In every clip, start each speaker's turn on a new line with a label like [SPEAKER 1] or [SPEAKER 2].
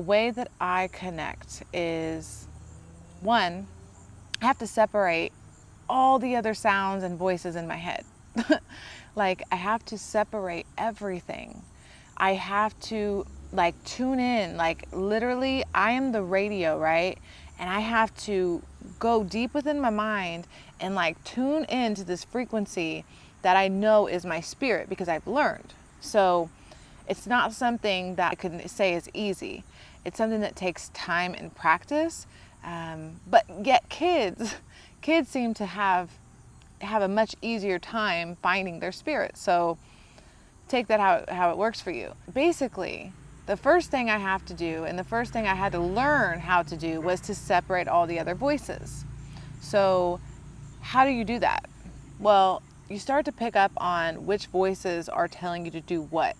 [SPEAKER 1] The way that I connect is, one, I have to separate all the other sounds and voices in my head. Like, I have to separate everything. I have to tune in, literally I am the radio, right? And I have to go deep within my mind and tune into this frequency that I know is my spirit, because I've learned. So it's not something that I could say is easy. It's something that takes time and practice. But yet kids seem to have a much easier time finding their spirit. So take that how it works for you. Basically, the first thing I have to do, and the first thing I had to learn how to do, was to separate all the other voices. So how do you do that? Well, you start to pick up on which voices are telling you to do what.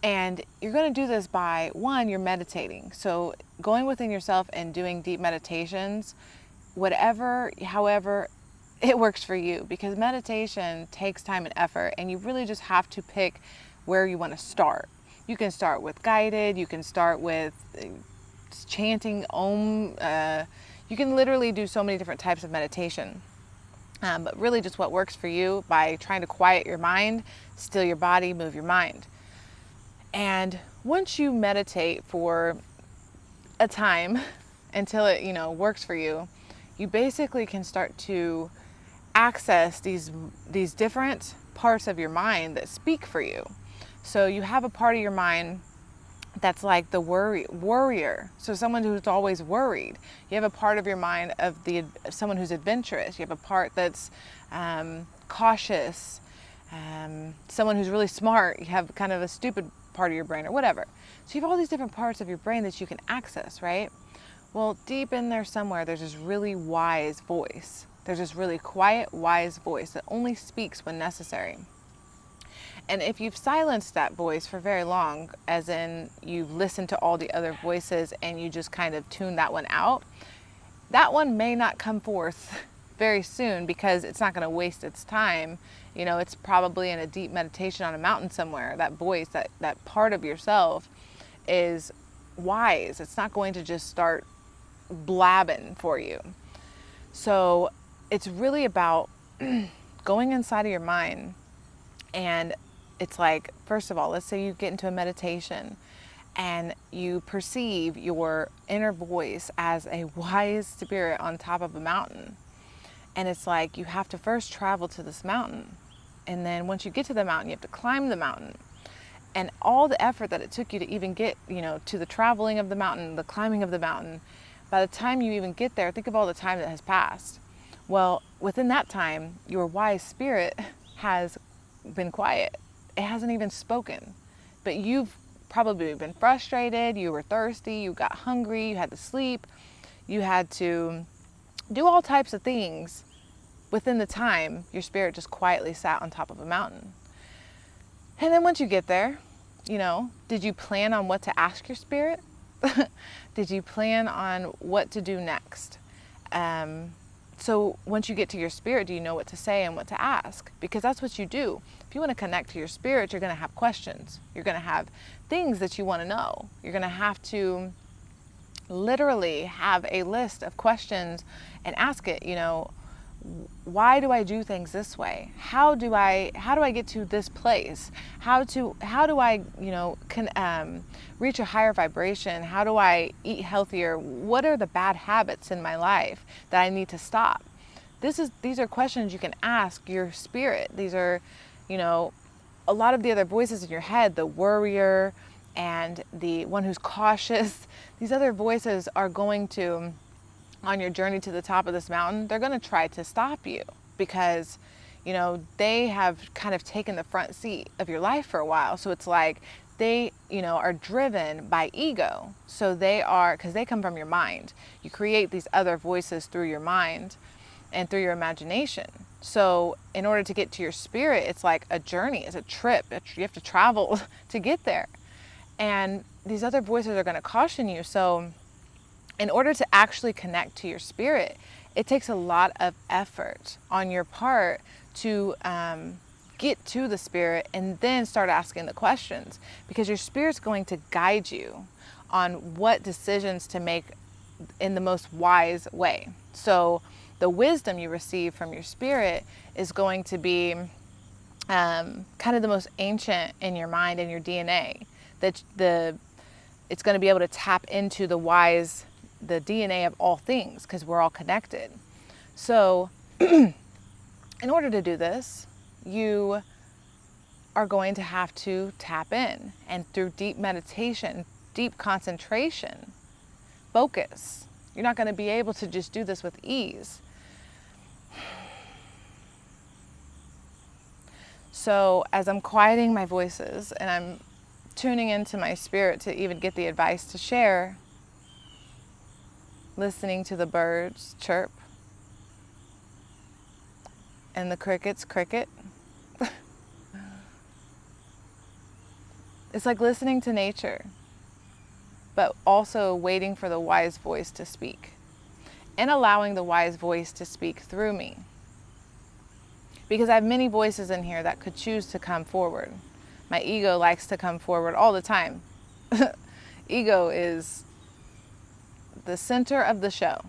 [SPEAKER 1] And you're going to do this by, one, you're meditating. So going within yourself and doing deep meditations, however it works for you, because meditation takes time and effort, and you really just have to pick where you want to start. You can start with guided, you can start with chanting Om. You can literally do so many different types of meditation. But really just what works for you, by trying to quiet your mind, still your body, move your mind. And once you meditate for a time until it, works for you, you basically can start to access these different parts of your mind that speak for you. So you have a part of your mind that's like the warrior. So someone who's always worried. You have a part of your mind of someone who's adventurous. You have a part that's cautious. Someone who's really smart. You have kind of a stupid part of your brain, or whatever. So you have all these different parts of your brain that you can access, right? Well, deep in there somewhere, there's this really wise voice. There's this really quiet, wise voice that only speaks when necessary. And if you've silenced that voice for very long, as in you've listened to all the other voices and you just kind of tune that one out, that one may not come forth very soon, because it's not going to waste its time. It's probably in a deep meditation on a mountain somewhere. That voice, that part of yourself is wise. It's not going to just start blabbing for you. So it's really about going inside of your mind. And it's like, first of all, let's say you get into a meditation and you perceive your inner voice as a wise spirit on top of a mountain. And it's like, you have to first travel to this mountain. And then once you get to the mountain, you have to climb the mountain. And all the effort that it took you to even get, to the traveling of the mountain, the climbing of the mountain, by the time you even get there, think of all the time that has passed. Well, within that time, your wise spirit has been quiet. It hasn't even spoken. But you've probably been frustrated, you were thirsty, you got hungry, you had to sleep, you had to do all types of things. Within the time, your spirit just quietly sat on top of a mountain. And then once you get there, did you plan on what to ask your spirit? Did you plan on what to do next? So once you get to your spirit, do you know what to say and what to ask? Because that's what you do. If you want to connect to your spirit, you're going to have questions. You're going to have things that you want to know. You're going to have to literally have a list of questions and ask it, why do I do things this way? How do I get to this place? How do I, reach a higher vibration? How do I eat healthier? What are the bad habits in my life that I need to stop? These are questions you can ask your spirit. These are, a lot of the other voices in your head, the worrier and the one who's cautious. These other voices are going to, on your journey to the top of this mountain, they're going to try to stop you, because they have kind of taken the front seat of your life for a while. So it's like they are driven by ego. So they are, because they come from your mind. You create these other voices through your mind and through your imagination. So in order to get to your spirit, it's like a journey, it's a trip. You have to travel to get there. And these other voices are going to caution you. So in order to actually connect to your spirit, it takes a lot of effort on your part to get to the spirit and then start asking the questions, because your spirit's going to guide you. on what decisions to make in the most wise way. So the wisdom you receive from your spirit is going to be kind of the most ancient in your mind and your DNA. It's going to be able to tap into the DNA of all things, because we're all connected. So in order to do this, you are going to have to tap in, and through deep meditation, deep concentration, focus. You're not going to be able to just do this with ease. So as I'm quieting my voices and I'm tuning into my spirit to even get the advice to share, listening to the birds chirp and the crickets cricket. It's like listening to nature, but also waiting for the wise voice to speak and allowing the wise voice to speak through me. Because I have many voices in here that could choose to come forward. My ego likes to come forward all the time. Ego is the center of the show.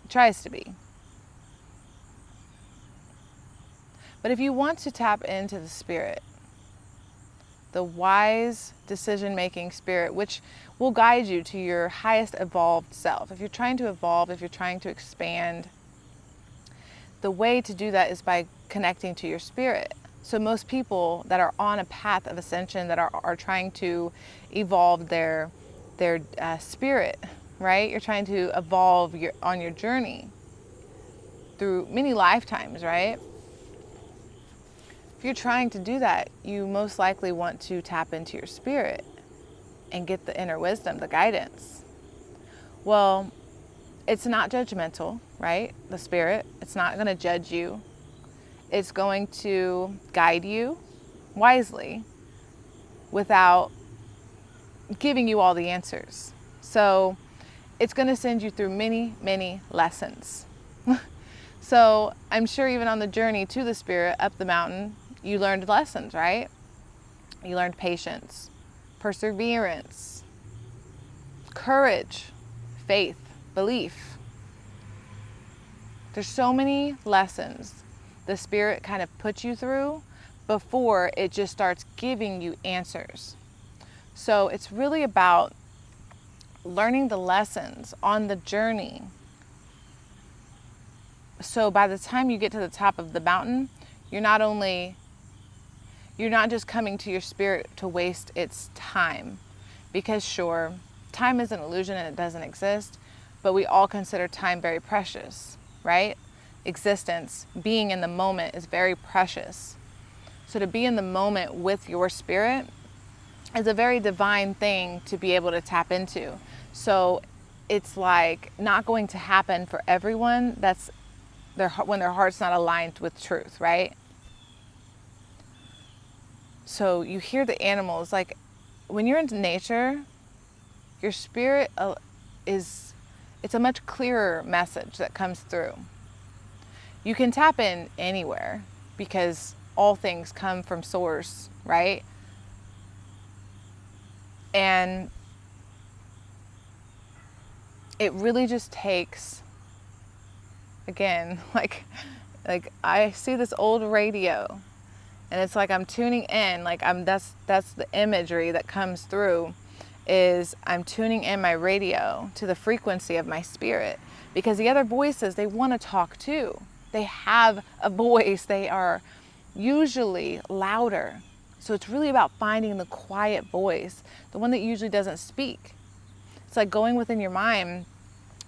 [SPEAKER 1] It tries to be. But if you want to tap into the spirit, the wise decision-making spirit, which will guide you to your highest evolved self. If you're trying to evolve, if you're trying to expand, the way to do that is by connecting to your spirit. So most people that are on a path of ascension, that are trying to evolve their spirit, right? You're trying to evolve on your journey through many lifetimes, right? If you're trying to do that, you most likely want to tap into your spirit and get the inner wisdom, the guidance. Well, it's not judgmental, right? The spirit, it's not going to judge you. It's going to guide you wisely without giving you all the answers. So it's going to send you through many, many lessons. So I'm sure even on the journey to the spirit up the mountain, you learned lessons, right? You learned patience, perseverance, courage, faith, belief. There's so many lessons the spirit kind of puts you through before it just starts giving you answers. So it's really about learning the lessons on the journey. So by the time you get to the top of the mountain, you're not just coming to your spirit to waste its time, because sure, time is an illusion and it doesn't exist, but we all consider time very precious, right? Existence, being in the moment is very precious. So to be in the moment with your spirit is a very divine thing to be able to tap into. So it's like not going to happen for everyone when their heart's not aligned with truth, right? So you hear the animals, like when you're into nature, your spirit it's a much clearer message that comes through. You can tap in anywhere because all things come from source, right? And it really just takes, again, like I see this old radio, and it's like I'm tuning in, like that's the imagery that comes through, is I'm tuning in my radio to the frequency of my spirit, because the other voices, they want to talk too. They have a voice. They are usually louder. So it's really about finding the quiet voice, the one that usually doesn't speak. It's like going within your mind,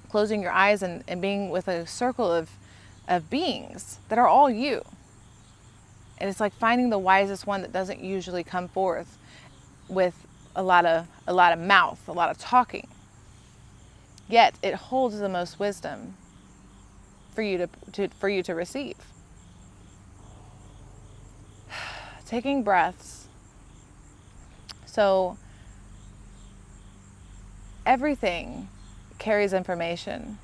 [SPEAKER 1] closing your eyes and being with a circle of beings that are all you. And it's like finding the wisest one that doesn't usually come forth with a lot of mouth, a lot of talking. Yet it holds the most wisdom for you to receive. Taking breaths. So everything carries information.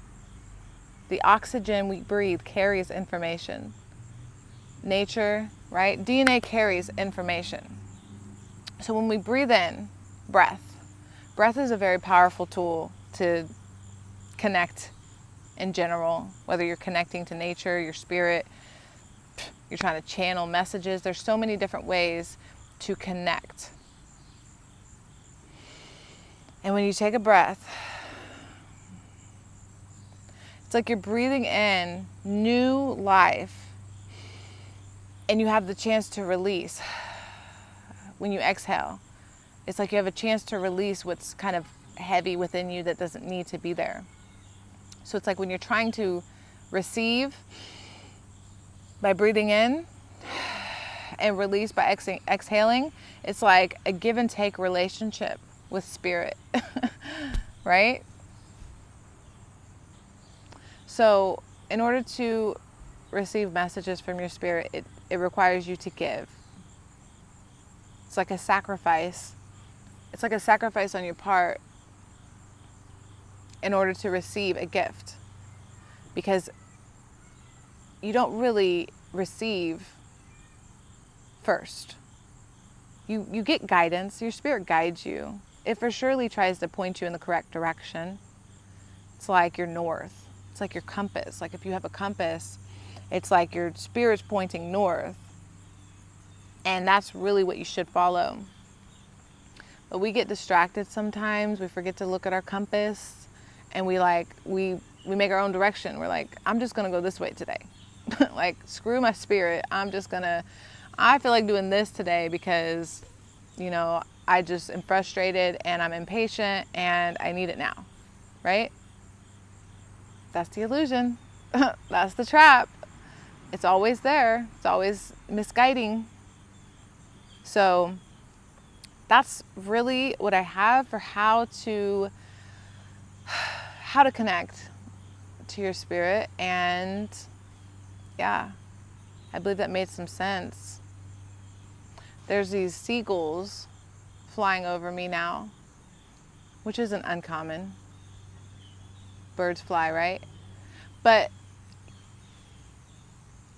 [SPEAKER 1] The oxygen we breathe carries information. Nature, right? DNA carries information. So when we breathe in, breath, Breath is a very powerful tool to connect in general, whether you're connecting to nature, your spirit, you're trying to channel messages. There's so many different ways to connect. And when you take a breath, it's like you're breathing in new life, and you have the chance to release. When you exhale, it's like you have a chance to release what's kind of heavy within you that doesn't need to be there. So it's like when you're trying to receive by breathing in and release by exhaling, it's like a give and take relationship with spirit, right? So in order to receive messages from your spirit, it requires you to give. It's like a sacrifice. It's like a sacrifice on your part in order to receive a gift. Because you don't really receive first. You get guidance. Your spirit guides you. It for surely tries to point you in the correct direction. It's like your north. It's like your compass. Like if you have a compass, it's like your spirit's pointing north. And that's really what you should follow. But we get distracted sometimes. We forget to look at our compass, and we make our own direction. We're like, I'm just gonna go this way today. Like, screw my spirit. I feel like doing this today because, I just am frustrated and I'm impatient and I need it now, right? That's the illusion. That's the trap. It's always there. It's always misguiding. So that's really what I have for how to connect to your spirit. And yeah, I believe that made some sense. There's these seagulls flying over me now, which isn't uncommon. Birds fly, right? But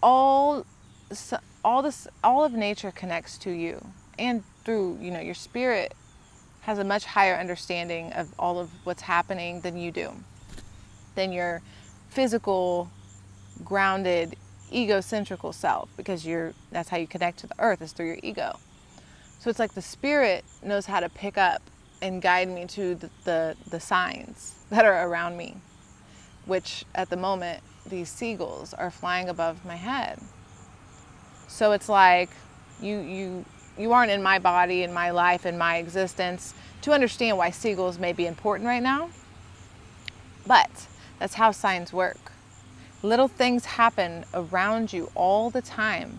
[SPEAKER 1] all of nature connects to you, and through, your spirit has a much higher understanding of all of what's happening than you do, than your physical, grounded, egocentrical self, because that's how you connect to the earth, is through your ego. So it's like the spirit knows how to pick up and guide me to the signs that are around me, which at the moment, these seagulls are flying above my head. So it's like you aren't in my body, in my life, in my existence to understand why seagulls may be important right now. But that's how signs work. Little things happen around you all the time,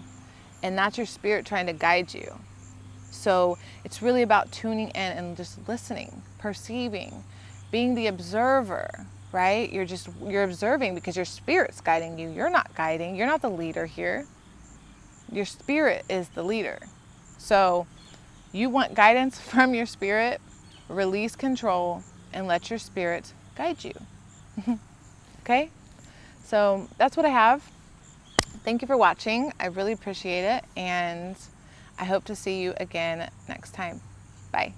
[SPEAKER 1] and that's your spirit trying to guide you. So it's really about tuning in and just listening, perceiving, being the observer, right? You're observing because your spirit's guiding you. You're not guiding. You're not the leader here. Your spirit is the leader. So you want guidance from your spirit, release control and let your spirit guide you. Okay? So that's what I have. Thank you for watching. I really appreciate it. And I hope to see you again next time. Bye.